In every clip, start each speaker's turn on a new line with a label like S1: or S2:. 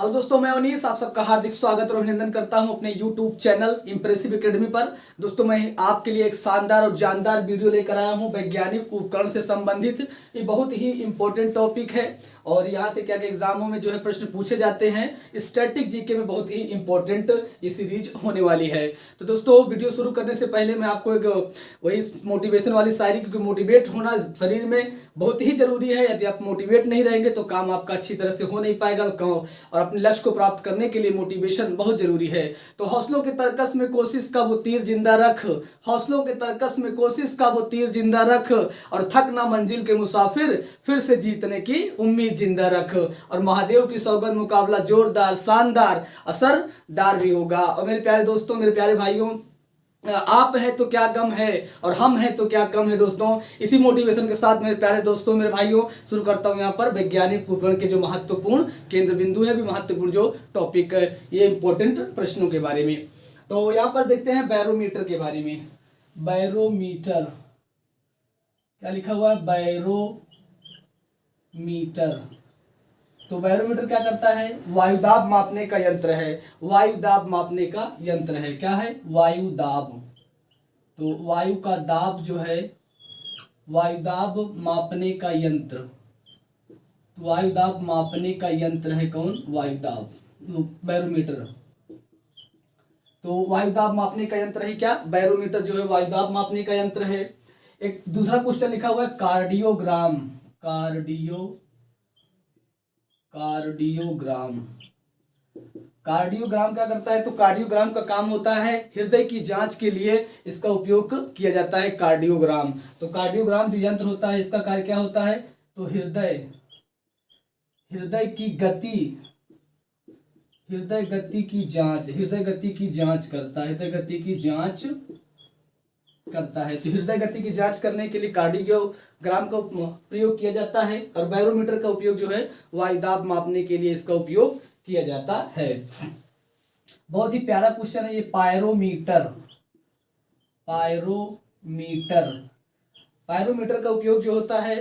S1: Hello दोस्तों, मैं अनीस आप सबका हार्दिक स्वागत और अभिनंदन करता हूं अपने YouTube चैनल इम्प्रेसिव एकेडमी पर। दोस्तों, मैं आपके लिए एक शानदार और जानदार वीडियो लेकर आया हूं वैज्ञानिक उपकरण से संबंधित। ये बहुत ही इंपॉर्टेंट टॉपिक है और यहाँ से क्या एग्जामों में जो है प्रश्न पूछे जाते हैं। स्टैटिक जीके में बहुत ही इंपॉर्टेंट ये सीरीज होने वाली है। तो दोस्तों, वीडियो शुरू करने से पहले मैं आपको एक वही मोटिवेशन वाली शायरी, क्योंकि मोटिवेट होना शरीर में बहुत ही जरूरी है। यदि आप मोटिवेट नहीं रहेंगे तो काम आपका अच्छी तरह से हो नहीं पाएगा और अपने लक्ष्य को प्राप्त करने के लिए मोटिवेशन बहुत जरूरी है। तो हौसलों के तरकस में कोशिश का वो तीर जिंदा रख, हौसलों के तरकस में कोशिश का वो तीर जिंदा रख, और थक ना मंजिल के मुसाफिर, फिर से जीतने की उम्मीद जिंदा रख। और महादेव की सौगंध, मुकाबला जोरदार, शानदार, असरदार भी होगा। और मेरे प्यारे दोस्तों, मेरे प्यारे भाइयों, आप हैं तो क्या गम है और हम हैं तो क्या कम है। दोस्तों, इसी मोटिवेशन के साथ मेरे प्यारे दोस्तों, मेरे भाइयों, शुरू करता हूं यहाँ पर वैज्ञानिक उपकरण के जो महत्वपूर्ण केंद्र बिंदु है, भी महत्वपूर्ण जो टॉपिक है, ये इंपॉर्टेंट प्रश्नों के बारे में। तो यहाँ पर देखते हैं बैरोमीटर के बारे में। बैरोमीटर क्या लिखा हुआ है? बैरोमीटर। तो बैरोमीटर क्या करता है? वायुदाब मापने का यंत्र है। वायुदाब मापने का यंत्र है। क्या है? वायुदाब। तो वायु का दाब जो है, वायुदाब मापने का यंत्र। तो वायुदाब मापने का यंत्र है कौन? वायुदाब, बैरोमीटर। तो वायुदाब मापने का यंत्र है क्या? बैरोमीटर जो है वायुदाब मापने का यंत्र है। एक दूसरा क्वेश्चन लिखा हुआ है कार्डियोग्राम। कार्डियोग्राम क्या करता है? तो कार्डियोग्राम का काम होता है हृदय की जांच के लिए इसका उपयोग किया जाता है। कार्डियोग्राम, तो कार्डियोग्राम जो यंत्र होता है, इसका कार्य क्या होता है? तो हृदय की गति की जांच करता है। तो हृदय गति की जांच करने के लिए कार्डियोग्राम का प्रयोग किया जाता है। और बैरोमीटर का उपयोग जो है वायुदाब मापने के लिए इसका उपयोग किया जाता है। बहुत ही प्यारा क्वेश्चन है ये, पायरोमीटर। पायरोमीटर का उपयोग जो होता है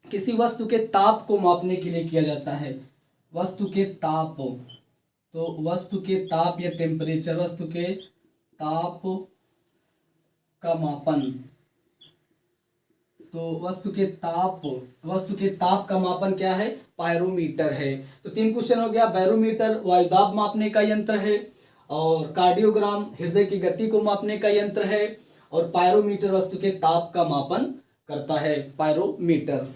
S1: किसी वस्तु के ताप को मापने के लिए किया जाता है। वस्तु के ताप, तो वस्तु के ताप या टेम्परेचर, वस्तु के ताप का मापन। तो वस्तु के ताप का मापन क्या है? पायरोमीटर है। तो 3 क्वेश्चन हो गया। बैरोमीटर वायुदाब मापने का यंत्र है, और कार्डियोग्राम हृदय की गति को मापने का यंत्र है, और पायरोमीटर वस्तु के ताप का मापन करता है। पायरोमीटर।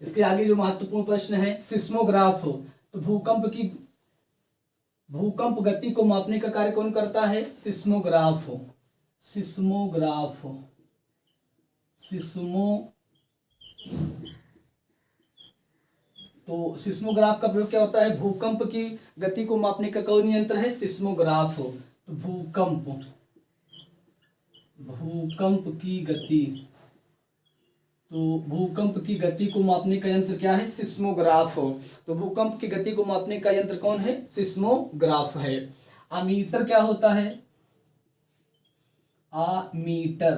S1: इसके आगे जो महत्वपूर्ण प्रश्न है, सिस्मोग्राफ। तो भूकंप गति को मापने का कार्य कौन करता है? सिस्मोग्राफ। तो सिस्मोग्राफ का प्रयोग क्या होता है? भूकंप की गति को मापने का कौन यंत्र है? सिस्मोग्राफ। तो भूकंप की गति को मापने का यंत्र क्या है? सिस्मोग्राफ। तो भूकंप की गति को मापने का यंत्र कौन है? सिस्मोग्राफ है। अमीटर क्या होता है? अमीटर।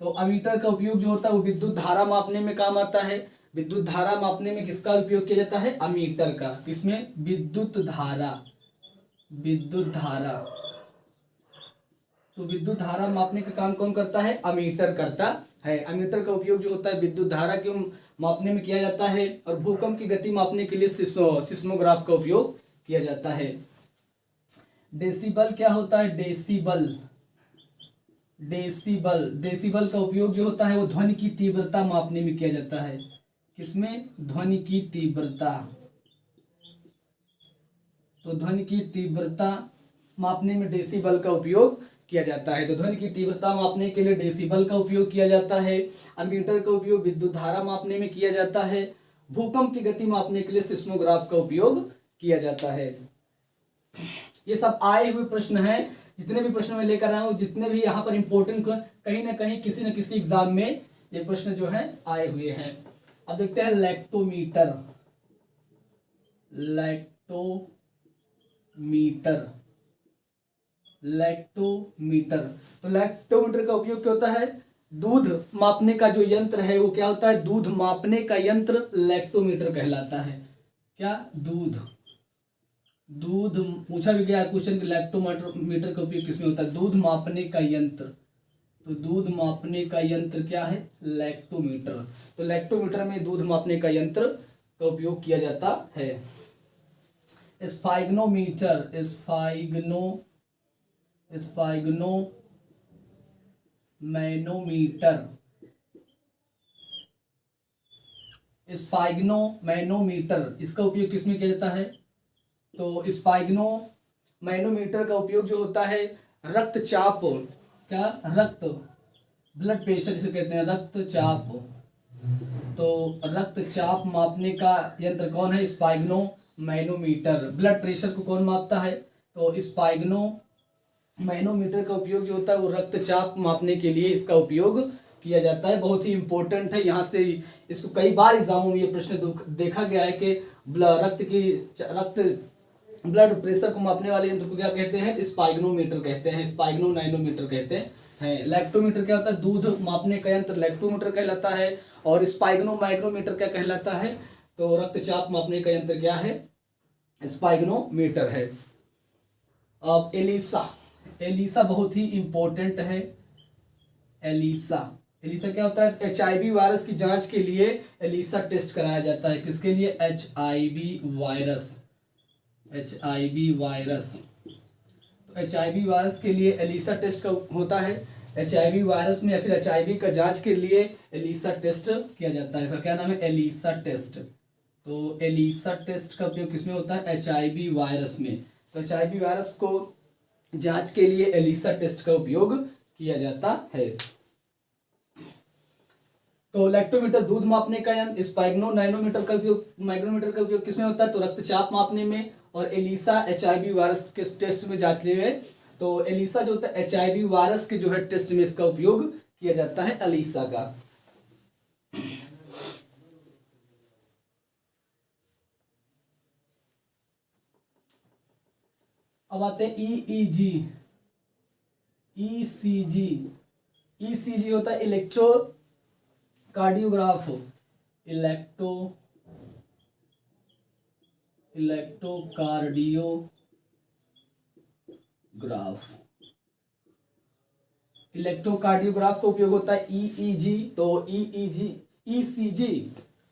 S1: तो अमीटर का उपयोग जो होता है वो विद्युत धारा मापने में काम आता है। विद्युत धारा मापने में किसका उपयोग किया जाता है? अमीटर का। इसमें विद्युत धारा। तो विद्युत धारा मापने का काम कौन करता है? अमीटर करता है। अमीटर का उपयोग जो होता है विद्युत धारा के मापने में किया जाता है, और भूकंप की गति मापने के लिए सिस्मोग्राफ का उपयोग किया जाता है। डेसिबल क्या होता है? डेसिबल का उपयोग जो होता है वो ध्वनि की तीव्रता मापने में किया जाता है। किसमें? ध्वनि की तीव्रता। तो ध्वनि की तीव्रता मापने में डेसिबल का उपयोग किया जाता है। तो ध्वनि की तीव्रता मापने के लिए डेसिबल का उपयोग किया जाता है। अमीटर का उपयोग विद्युत धारा मापने में किया जाता है। भूकंप की गति मापने के लिए सिस्मोग्राफ का उपयोग किया जाता है। ये सब आए हुए प्रश्न हैं। जितने भी प्रश्न मैं लेकर आया हूँ, जितने भी यहाँ पर इंपॉर्टेंट, कहीं ना कहीं किसी न किसी एग्जाम में ये प्रश्न जो है आए हुए हैं। अब देखते हैं लैक्टोमीटर। तो लैक्टोमीटर का उपयोग क्या होता है? दूध मापने का जो यंत्र है वो क्या होता है? दूध मापने का यंत्र लैक्टोमीटर कहलाता है। क्या, दूध। दूध पूछा भी गया क्वेश्चन कि लैक्टोमीटर का उपयोग किसमें होता है, दूध मापने का यंत्र। तो दूध मापने का यंत्र क्या है, लैक्टोमीटर। तो लैक्टोमीटर में दूध मापने का यंत्र का उपयोग किया जाता है। स्फाइग्नोमीटर, स्फाइग्नो मैनोमीटर, स्फाइग्नो मैनोमीटर, इसका उपयोग किसमें किया जाता है। तो स्पाइग्नो मैनोमीटर का उपयोग जो होता है रक्तचाप, क्या, रक्त, ब्लड प्रेशर जिसे कहते हैं, रक्तचाप। तो रक्तचाप मापने का यंत्र कौन है, स्पाइग्नो मैनोमीटर। ब्लड प्रेशर को कौन मापता है, तो स्पाइग्नो मैनोमीटर का उपयोग जो होता है वो रक्तचाप मापने के लिए इसका उपयोग किया जाता है। बहुत ही इंपॉर्टेंट है, यहाँ से इसको कई बार एग्जामों में ये प्रश्न देखा गया है कि रक्त ब्लड प्रेशर को मापने वाले यंत्र को क्या कहते हैं, स्पाइग्नोमीटर कहते हैं, स्पाइग्नो नाइनोमीटर कहते हैं। लैक्टोमीटर क्या होता है, दूध मापने का यंत्र लैक्टोमीटर कहलाता है। और स्पाइग्नो माइक्रोमीटर क्या कहलाता है, तो रक्तचाप मापने का यंत्र क्या है, स्पाइग्नोमीटर है। अब एलिसा, एलिसा बहुत ही इंपॉर्टेंट है। एलिसा क्या होता है, HIV वायरस की जांच के लिए एलिसा टेस्ट कराया जाता है। किसके लिए, HIV वायरस, HIV वायरस। तो HIV वायरस के लिए एलिसा टेस्ट का होता है। HIV वायरस में या फिर HIV का जांच के लिए एलिसा टेस्ट किया जाता है। इसका क्या नाम है, एलिसा टेस्ट। तो एलिसा टेस्ट का उपयोग किसमें होता है, HIV वायरस में। तो HIV वायरस को जांच के लिए एलिसा टेस्ट का उपयोग किया जाता है। तो लैक्टोमीटर दूध मापने का यंत्र, स्पाइग्नो नाइनोमीटर का उपयोग, माइक्रोमीटर का उपयोग किसमें होता है, तो रक्तचाप मापने में। और एलिसा HIV वायरस के टेस्ट में जांचने में। तो एलिसा जो होता है HIV वायरस के जो है टेस्ट में इसका उपयोग किया जाता है, एलिसा का। अब आते हैं EEG, ECG होता है इलेक्ट्रोकार्डियोग्राफ, इलेक्ट्रोकार्डियोग्राफ का उपयोग होता है EEG। तो ECG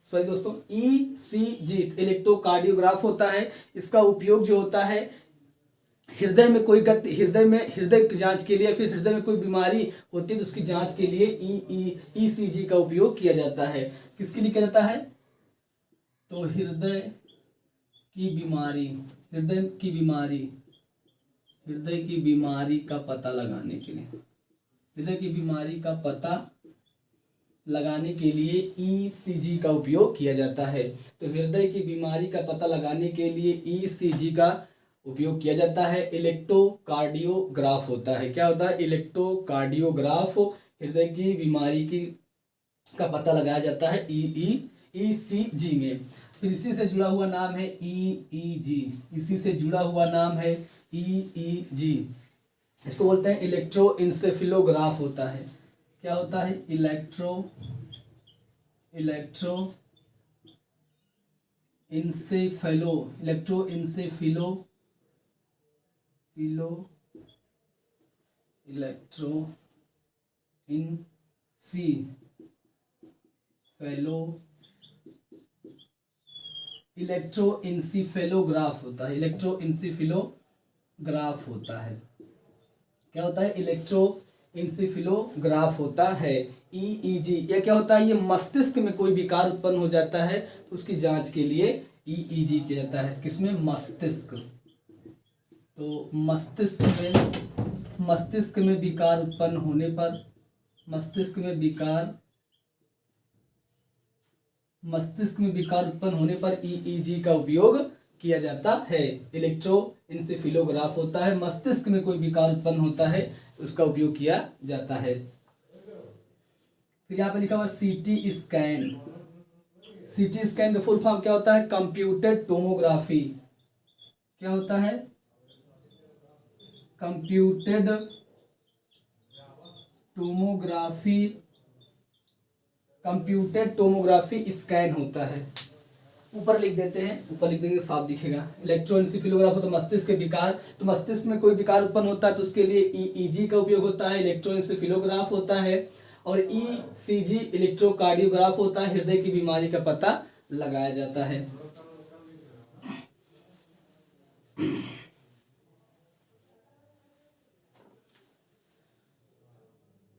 S1: सॉरी दोस्तों, ECG इलेक्ट्रोकार्डियोग्राफ होता है। इसका उपयोग जो होता है हृदय में कोई गति, हृदय की जांच के लिए, फिर हृदय में कोई बीमारी होती है तो उसकी जांच के लिए ECG का उपयोग किया जाता है। किसके लिए किया जाता है, तो हृदय की बीमारी का पता लगाने के लिए, हृदय की बीमारी का पता लगाने के लिए ECG का उपयोग किया जाता है। तो हृदय की बीमारी का पता लगाने के लिए ECG का उपयोग किया जाता है। इलेक्ट्रोकार्डियोग्राफ होता है, क्या होता है, इलेक्ट्रोकार्डियोग्राफ, हृदय की बीमारी का पता लगाया जाता है ECG में। फिर इसी से जुड़ा हुआ नाम है EEG, इसी से जुड़ा हुआ नाम है EEG। इसको बोलते हैं इलेक्ट्रोइंसेफेलोग्राफ होता है। क्या होता है, इलेक्ट्रोइंसेफेलोग्राफ होता है, इलेक्ट्रोइंसेफेलोग्राफ होता है। क्या होता है, इलेक्ट्रोइंसेफेलोग्राफ होता है। EEG यह क्या होता है, ये मस्तिष्क में कोई विकार उत्पन्न हो जाता है उसकी जांच के लिए EEG किया जाता है। किसमें, मस्तिष्क। तो मस्तिष्क में विकार उत्पन्न होने पर, मस्तिष्क में विकार उत्पन्न होने पर EEG का उपयोग किया जाता है। इलेक्ट्रोइंसेफेलोग्राफ होता है, मस्तिष्क में कोई विकार उत्पन्न होता है उसका उपयोग किया जाता है। फिर यहाँ पे लिखा हुआ CT स्कैन। CT स्कैन का फुल फॉर्म क्या होता है, कंप्यूटेड टोमोग्राफी। क्या होता है, कंप्यूटेड टोमोग्राफी स्कैन होता है। ऊपर लिख देते हैं, ऊपर लिख देंगे साफ दिखेगा। इलेक्ट्रोएन्सेफेलोग्राफ हो तो मस्तिष्क के विकार, तो मस्तिष्क में कोई विकार उत्पन्न होता है तो उसके लिए ईईजी का उपयोग होता है, इलेक्ट्रोएन्सेफेलोग्राफ होता है। और ईसीजी इलेक्ट्रोकार्डियोग्राफ होता है, हृदय की बीमारी का पता लगाया जाता है।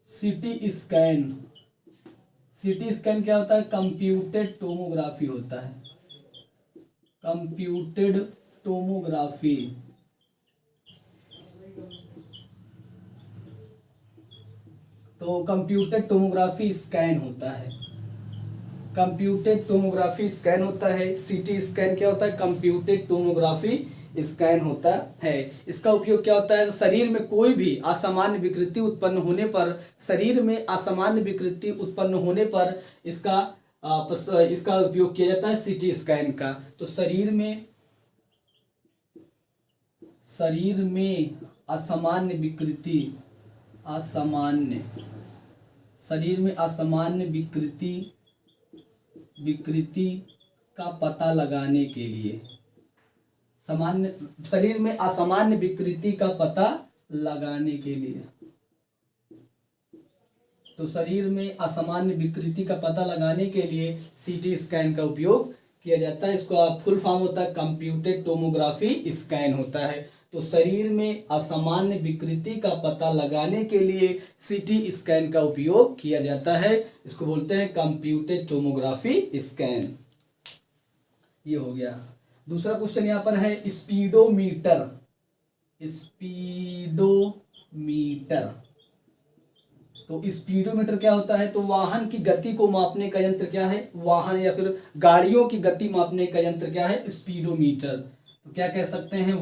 S1: सीटी स्कैन, सीटी स्कैन क्या होता है? कंप्यूटेड टोमोग्राफी होता है, कंप्यूटेड टोमोग्राफी। तो कंप्यूटेड टोमोग्राफी स्कैन होता है, कंप्यूटेड टोमोग्राफी स्कैन होता है। सीटी स्कैन क्या होता है? कंप्यूटेड टोमोग्राफी स्कैन होता है। इसका उपयोग क्या होता है? शरीर में कोई भी असामान्य विकृति उत्पन्न होने पर, शरीर में असामान्य विकृति उत्पन्न होने पर इसका उपयोग किया जाता है सीटी स्कैन का। तो शरीर में असामान्य विकृति, शरीर में असामान्य विकृति का पता लगाने के लिए, शरीर में असामान्य विकृति का पता लगाने के लिए, तो शरीर में असामान्य विकृति का पता लगाने के लिए सीटी स्कैन का उपयोग किया जाता है। इसका फुल फॉर्म होता है कंप्यूटेड टोमोग्राफी स्कैन होता है। तो शरीर में असामान्य विकृति का पता लगाने के लिए सीटी स्कैन का उपयोग किया जाता है। इसको बोलते हैं कंप्यूटेड टोमोग्राफी स्कैन। ये हो गया। दूसरा क्वेश्चन यहाँ पर है स्पीडोमीटर। स्पीडोमीटर, तो स्पीडोमीटर क्या होता है? तो वाहन की गति को मापने का यंत्र क्या है? वाहन या फिर गाड़ियों की गति मापने का यंत्र क्या है? स्पीडोमीटर। तो क्या कह सकते हैं?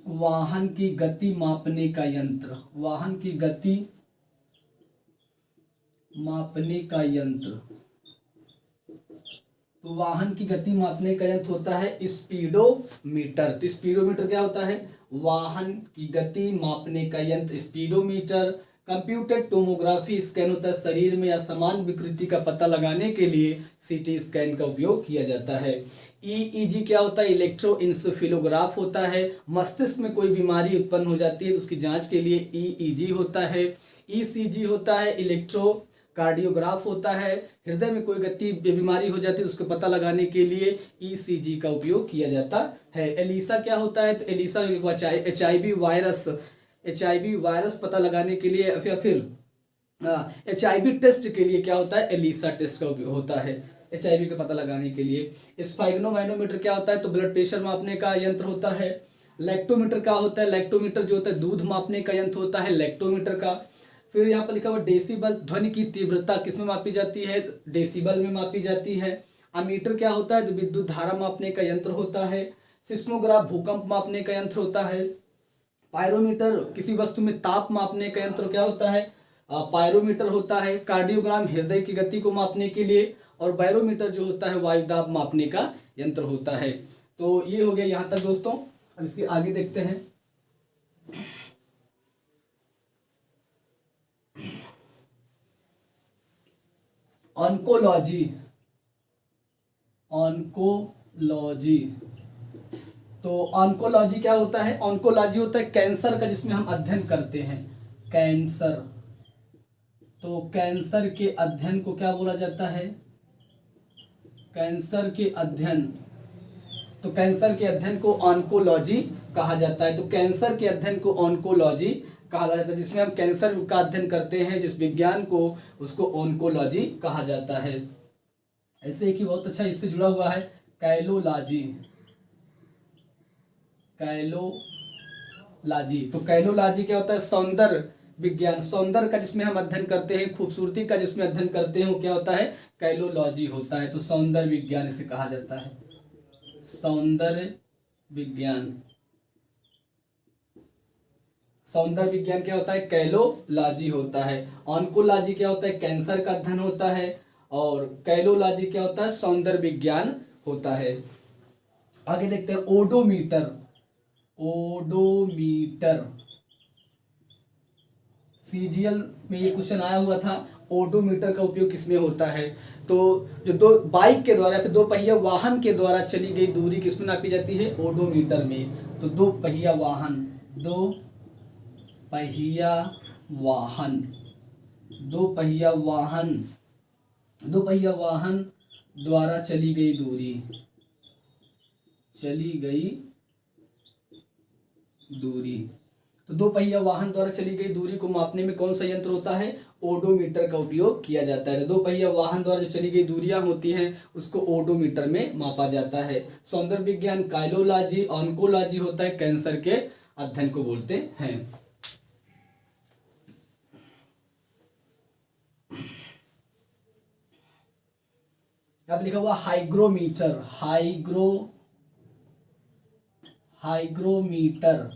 S1: वाहन की गति मापने का यंत्र, वाहन की गति मापने का यंत्र। तो वाहन की गति मापने का यंत्र होता है स्पीडोमीटर। तो स्पीडोमीटर क्या होता है? वाहन की गति मापने का यंत्र स्पीडोमीटर। कंप्यूटेड टोमोग्राफी स्कैन होता है, शरीर में असामान्य विकृति का पता लगाने के लिए सीटी स्कैन का उपयोग किया जाता है। ईईजी क्या होता है? इलेक्ट्रोएन्सेफेलोग्राफ होता है, मस्तिष्क में कोई बीमारी उत्पन्न हो जाती है तो उसकी जांच के लिए ईईजी होता है। ईसीजी होता है इलेक्ट्रोकार्डियोग्राफ होता है, हृदय में कोई गति बीमारी हो जाती है तो उसको पता लगाने के लिए ईसीजी का उपयोग किया जाता है। एलिसा क्या होता है? तो एलिसा एचआईवी वायरस पता लगाने के लिए या फिर एचआईवी टेस्ट के लिए क्या होता है? एलिसा टेस्ट का उपयोग होता है एचआईवी का पता लगाने के लिए। स्फाइग्नोमैनोमीटर क्या होता है? तो ब्लड प्रेशर मापने का यंत्र होता है। लैक्टोमीटर क्या होता है? लैक्टोमीटर जो होता है दूध मापने का यंत्र होता है लैक्टोमीटर का। फिर यहाँ पर लिखा हुआ डेसिबल, ध्वनि की तीव्रता किसमें मापी जाती है? डेसिबल में मापी जाती है। अमीटर क्या होता है? तो विद्युत धारा मापने का यंत्र होता है। सिस्मोग्राफ भूकंप मापने का यंत्र होता है। पायरोमीटर किसी वस्तु में ताप मापने का यंत्र क्या होता है? पायरोमीटर होता है। कार्डियोग्राम हृदय की गति को मापने के लिए, और बैरोमीटर जो होता है वायुदाब मापने का यंत्र होता है। तो ये हो गया यहाँ तक दोस्तों। अब इसके आगे देखते हैं। ऑन्कोलॉजी, तो ऑन्कोलॉजी क्या होता है? ऑन्कोलॉजी होता है कैंसर का, जिसमें हम अध्ययन करते हैं कैंसर। तो कैंसर के अध्ययन को क्या बोला जाता है? कैंसर के अध्ययन, तो कैंसर के अध्ययन को ऑन्कोलॉजी कहा जाता है। तो कैंसर के अध्ययन को ऑन्कोलॉजी कहा जाता है, जिसमें हम कैंसर का अध्ययन करते हैं, जिस विज्ञान को, उसको ऑन्कोलॉजी कहा जाता है। ऐसे एक ही बहुत अच्छा इससे जुड़ा हुआ है कैलोलॉजी। तो कैलोलॉजी क्या होता है? सौंदर्य विज्ञान, सौंदर्य का जिसमें हम अध्ययन करते हैं, खूबसूरती का जिसमें अध्ययन करते हैं, वो क्या होता है? कैलोलॉजी होता है। तो सौंदर्य विज्ञान इसे कहा जाता है, सौंदर्य विज्ञान। सौंदर्य विज्ञान क्या होता है? कैलोलॉजी होता है। ऑन्कोलॉजी क्या होता है? कैंसर का अध्ययन होता है। और कैलोलॉजी क्या होता है? सौंदर्य विज्ञान होता है। आगे देखते हैं ओडोमीटर। सीजीएल में ये क्वेश्चन आया हुआ था। ओडोमीटर का उपयोग किसमें होता है? तो जो दो बाइक के द्वारा या फिर दो पहिया वाहन के द्वारा चली गई दूरी किसमें नापी जाती है? ओडोमीटर में। तो दो पहिया वाहन, दो पहिया वाहन, दो पहिया वाहन, दो पहिया वाहन द्वारा चली गई दूरी, चली गई दूरी। तो दो पहिया वाहन द्वारा चली गई दूरी को मापने में कौन सा यंत्र होता है? ओडोमीटर का उपयोग किया जाता है। दो पहिया वाहन द्वारा जो चली गई दूरियां होती हैं उसको ओडोमीटर में मापा जाता है। सौंदर्य विज्ञान काइलोलॉजी, ऑन्कोलॉजी होता है कैंसर के अध्ययन को बोलते हैं। अब लिखा हुआ हाइग्रोमीटर, हाइग्रोमीटर।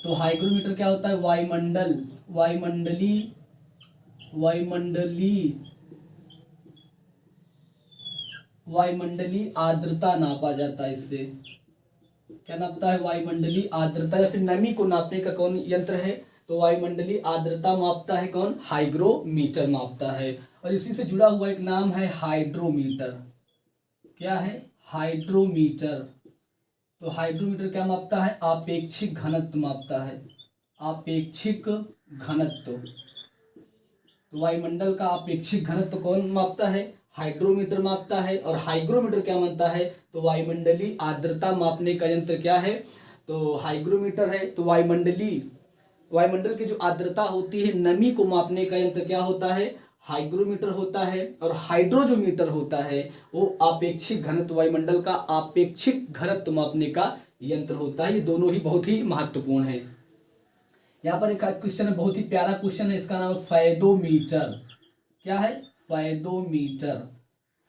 S1: तो हाइग्रोमीटर क्या होता है? वायुमंडलीय आर्द्रता नापा जाता है इससे। क्या नापता है? वायुमंडलीय आर्द्रता या फिर नमी को नापने का कौन यंत्र है? तो वायुमंडलीय आर्द्रता मापता है कौन? हाइग्रोमीटर मापता है। और इसी से जुड़ा हुआ एक नाम है हाइड्रोमीटर। क्या है? हाइड्रोमीटर। तो हाइड्रोमीटर क्या मापता है? आपेक्षिक घनत्व मापता है, आपेक्षिक घनत्व। तो वायुमंडल का आपेक्षिक घनत्व कौन मापता है? हाइड्रोमीटर मापता है। और हाइग्रोमीटर क्या मानता है? तो वायुमंडलीय आर्द्रता मापने का यंत्र क्या है? तो हाइग्रोमीटर है। तो वायुमंडल की जो आर्द्रता होती है, नमी को मापने का यंत्र क्या होता है? हाइग्रोमीटर होता है। और हाइड्रोजोमीटर होता है वो आपेक्षिक घनत्व, वायुमंडल का आपेक्षिक घनत्व मापने का यंत्र होता है। ये दोनों ही बहुत ही महत्वपूर्ण है। यहाँ पर एक क्वेश्चन है, बहुत ही प्यारा क्वेश्चन है, इसका नाम है फेदोमीटर। क्या है? फेदोमीटर।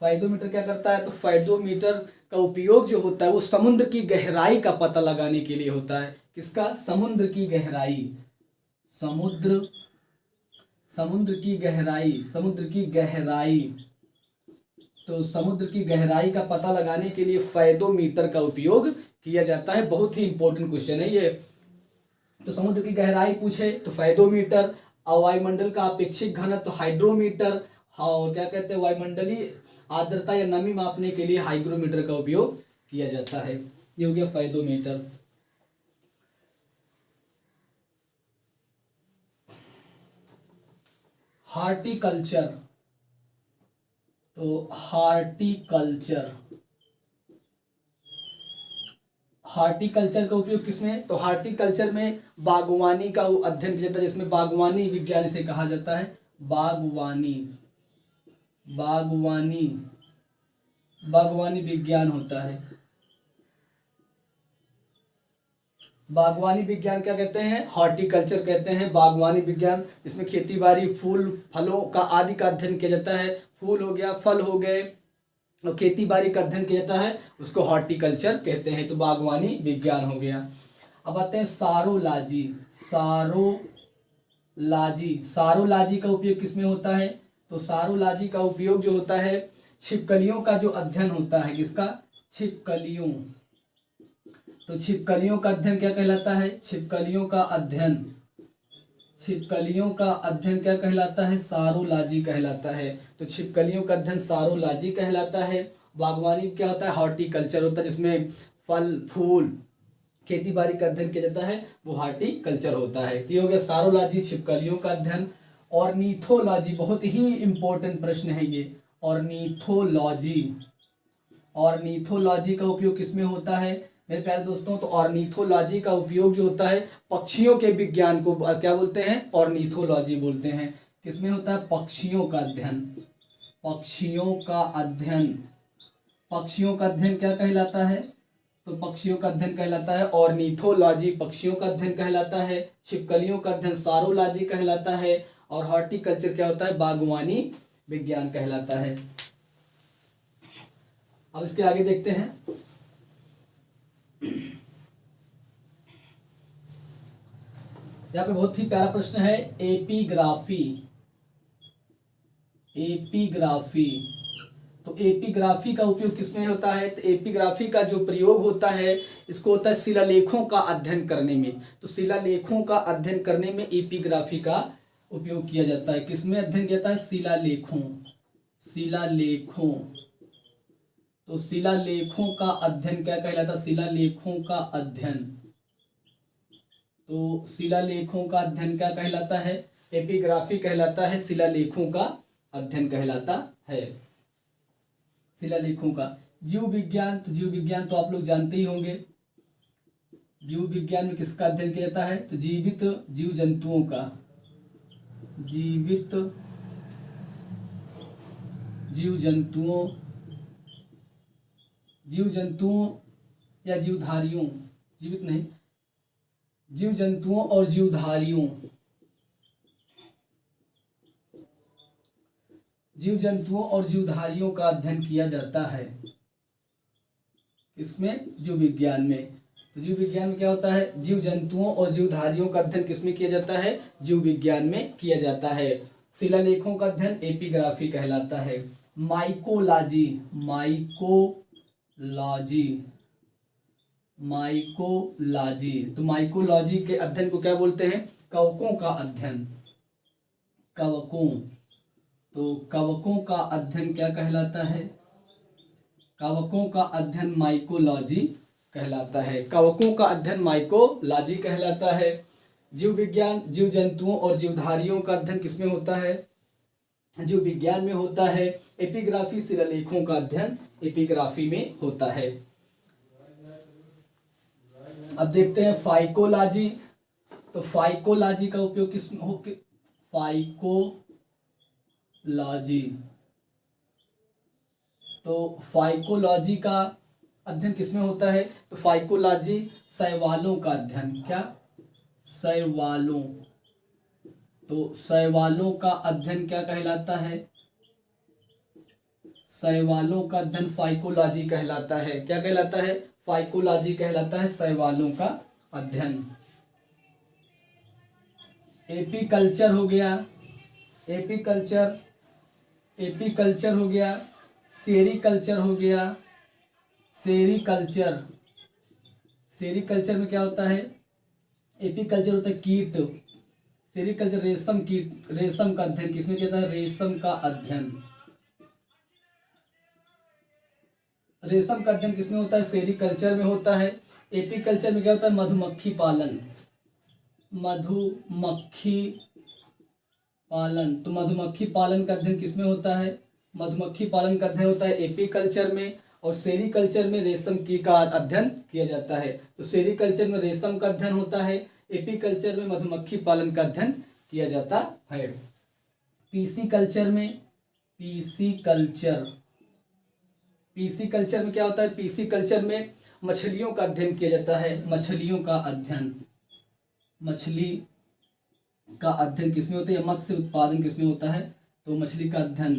S1: फेदोमीटर क्या करता है? तो फेदोमीटर का उपयोग जो होता है वो समुद्र की गहराई का पता लगाने के लिए होता है। किसका? समुद्र की गहराई, समुद्र की गहराई। तो समुद्र की गहराई का पता लगाने के लिए फेदोमीटर का उपयोग किया जाता है। बहुत ही इंपॉर्टेंट क्वेश्चन है ये। तो समुद्र की गहराई पूछे तो फेदोमीटर, और वायुमंडल का अपेक्षित घनत्व तो हाइड्रोमीटर, और क्या कहते हैं वायुमंडलीय आर्द्रता या नमी मापने के लिए हाइग्रोमीटर का उपयोग किया जाता है। ये हो गया फेदोमीटर। हार्टिकल्चर। तो हार्टिकल्चर का उपयोग किसमें? तो हार्टिकल्चर में बागवानी का अध्ययन किया जाता है, जिसमें बागवानी विज्ञान इसे कहा जाता है। बागवानी विज्ञान होता है। बागवानी विज्ञान क्या कहते हैं? हॉर्टिकल्चर कहते हैं बागवानी विज्ञान। इसमें खेती बाड़ी, फूल फलों का आदि का अध्ययन किया जाता है। फूल हो गया, फल हो गए, और खेती बाड़ी का अध्ययन किया जाता है, उसको हॉर्टिकल्चर कहते हैं। तो बागवानी विज्ञान हो गया। अब आते हैं सारोलॉजी। सारोलॉजी का उपयोग किसमें होता है? तो सारोलॉजी का उपयोग जो होता है छिपकलियों का जो अध्ययन होता है। किसका? छिपकलियों। तो छिपकलियों का अध्ययन क्या कहलाता है? छिपकलियों का अध्ययन क्या कहलाता है? सारोलॉजी कहलाता है। तो छिपकलियों का अध्ययन सारोलॉजी कहलाता है। बागवानी क्या होता है? हॉर्टिकल्चर होता है, जिसमें फल फूल खेती बाड़ी का अध्ययन किया जाता है, वो हॉर्टिकल्चर होता है। तो ये हो गया सारोलॉजी, छिपकलियों का अध्ययन। ऑर्निथोलॉजी, बहुत ही इंपॉर्टेंट प्रश्न है ये। ऑर्निथोलॉजी का उपयोग किसमें होता है मेरे प्यारे दोस्तों? तो ऑर्निथोलॉजी का उपयोग जो होता है पक्षियों के विज्ञान को क्या बोलते हैं? ऑर्निथोलॉजी बोलते हैं। किसमें होता है? पक्षियों का अध्ययन क्या कहलाता है? तो पक्षियों का अध्ययन कहलाता है ऑर्निथोलॉजी, पक्षियों का अध्ययन कहलाता है। छिपकलियों का अध्ययन सारोलॉजी कहलाता है। और हॉर्टिकल्चर क्या होता है? बागवानी विज्ञान कहलाता है। अब इसके आगे देखते हैं। यहाँ पे बहुत ही प्यारा प्रश्न है, एपिग्राफी। तो एपिग्राफी का उपयोग किसमें होता है? तो एपिग्राफी का जो प्रयोग होता है इसको होता है शिलालेखों का अध्ययन करने में। तो शिलालेखों का अध्ययन करने में एपिग्राफी का उपयोग किया जाता है? किसमें अध्ययन किया जाता है? शिलालेखों। शिलालेखों। तो शिलालेखों का अध्ययन क्या कहलाता है? शिलालेखों का अध्ययन। तो शिलालेखों का अध्ययन क्या कहलाता है? एपिग्राफी कहलाता है। शिलालेखों का अध्ययन कहलाता है शिलालेखों का। जीव विज्ञान, तो जीव विज्ञान तो आप लोग जानते ही होंगे। जीव विज्ञान में किसका अध्ययन किया जाता है? तो जीवित जीव जंतुओं का। जीवित जीव जंतुओं, जीव जंतुओं या जीवधारियों, जीवित नहीं, जीव जंतुओं और जीवधारियों, जीव जंतुओं और जीवधारियों का अध्ययन किया जाता है। इसमें जीव विज्ञान में। तो जीव विज्ञान में क्या होता है? जीव जंतुओं और जीवधारियों का अध्ययन किसमें किया जाता है? जीव विज्ञान में किया जाता है। शिलालेखों का अध्ययन एपिग्राफी कहलाता है। Mycology, mycology, mycology. तो माइकोलॉजी के अध्ययन को क्या बोलते हैं? कवकों का अध्ययन। कवकों। तो कवकों का अध्ययन क्या कहलाता है? कवकों का अध्ययन माइकोलॉजी कहलाता है। कवकों का अध्ययन माइकोलॉजी कहलाता है। जीव विज्ञान, जीव जंतुओं और जीवधारियों का अध्ययन किसमें होता है? जीव विज्ञान में होता है। एपिग्राफी, शिलालेखों का अध्ययन एपिग्राफी में होता है। अब देखते हैं फाइकोलॉजी। तो फाइकोलॉजी का उपयोग किस हो? फाइकोलॉजी। तो फाइकोलॉजी का अध्ययन किसमें होता है? तो फाइकोलॉजी शैवालों का अध्ययन। क्या? शैवालों। तो शैवालों का अध्ययन क्या कहलाता है? शैवालों का अध्ययन फाइकोलॉजी कहलाता है। क्या कहलाता है? फाइकोलॉजी कहलाता है शैवालों का अध्ययन। एपीकल्चर हो गया, एपीकल्चर, एपीकल्चर हो गया, सेरीकल्चर हो गया, सेरीकल्चर। सेरीकल्चर में क्या होता है? एपीकल्चर होता है कीट, सेरीकल्चर रेशम कीट, रेशम का अध्ययन किसमें किया जाता है? रेशम का अध्ययन। रेशम का अध्ययन किसमें होता है? सेरीकल्चर में होता है। एपीकल्चर में क्या होता है? मधुमक्खी पालन, मधुमक्खी पालन। तो मधुमक्खी पालन का अध्ययन किसमें होता है? मधुमक्खी पालन का अध्ययन होता है एपीकल्चर में। और सेरीकल्चर में रेशम की का अध्ययन किया जाता है। तो सेरीकल्चर में रेशम का अध्ययन होता है, एपीकल्चर में मधुमक्खी पालन का अध्ययन किया जाता है। पीसीकल्चर में, पीसीकल्चर, पीसीकल्चर में क्या होता है? पीसीकल्चर में मछलियों का अध्ययन किया जाता है। मछलियों का अध्ययन, मछली का अध्ययन किसमें होता है? मत्स्य उत्पादन किसमें होता है? तो मछली का अध्ययन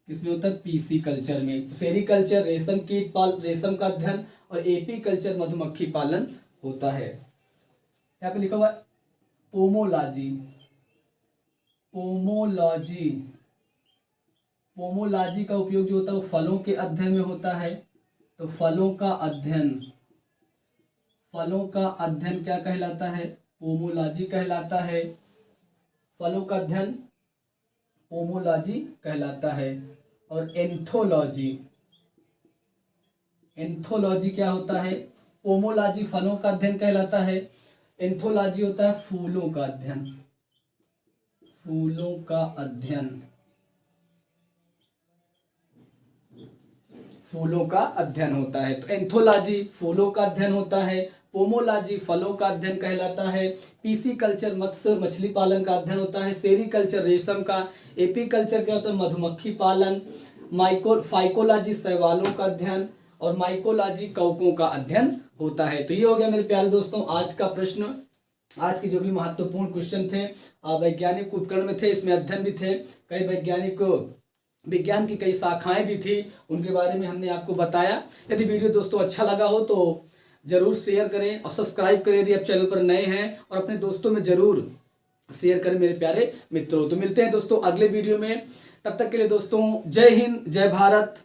S1: किसमें होता है? पीसीकल्चर में। तो सेरीकल्चर रेशम कीट पाल, रेशम का अध्ययन, और एपीकल्चर मधुमक्खी पालन होता है। यहाँ पे लिखा हुआ पोमोलॉजी, पोमोलॉजी। पोमोलॉजी का उपयोग जो होता है वो फलों के अध्ययन में होता है। तो फलों का अध्ययन, फलों का अध्ययन क्या कहलाता है? पोमोलॉजी कहलाता है। फलों का अध्ययन पोमोलॉजी कहलाता है। और एंथोलॉजी, एंथोलॉजी क्या होता है? पोमोलॉजी फलों का अध्ययन कहलाता है। एंथोलॉजी होता है फूलों का अध्ययन, फूलों का अध्ययन, फूलों का अध्ययन होता है। तो एंथोलॉजी फूलों का अध्ययन होता है, पोमोलॉजी फलों का अध्ययन कहलाता है, पीसीकल्चर मत्स्य मछली पालन का अध्ययन होता है, सेरीकल्चर रेशम का, एपीकल्चर क्या होता है? मधुमक्खी पालन, फाइकोलॉजी शैवालों का अध्ययन, और माइकोलॉजी कवकों का अध्ययन होता है। तो ये हो गया मेरे प्यारे दोस्तों आज का प्रश्न। आज के जो भी महत्वपूर्ण क्वेश्चन थे वैज्ञानिक उपकरण में थे, इसमें अध्ययन भी थे, कई वैज्ञानिक विज्ञान की कई शाखाएं भी थी, उनके बारे में हमने आपको बताया। यदि वीडियो दोस्तों अच्छा लगा हो तो जरूर शेयर करें और सब्सक्राइब करें यदि आप चैनल पर नए हैं, और अपने दोस्तों में जरूर शेयर करें मेरे प्यारे मित्रों। तो मिलते हैं दोस्तों अगले वीडियो में, तब तक के लिए दोस्तों जय हिंद, जय भारत।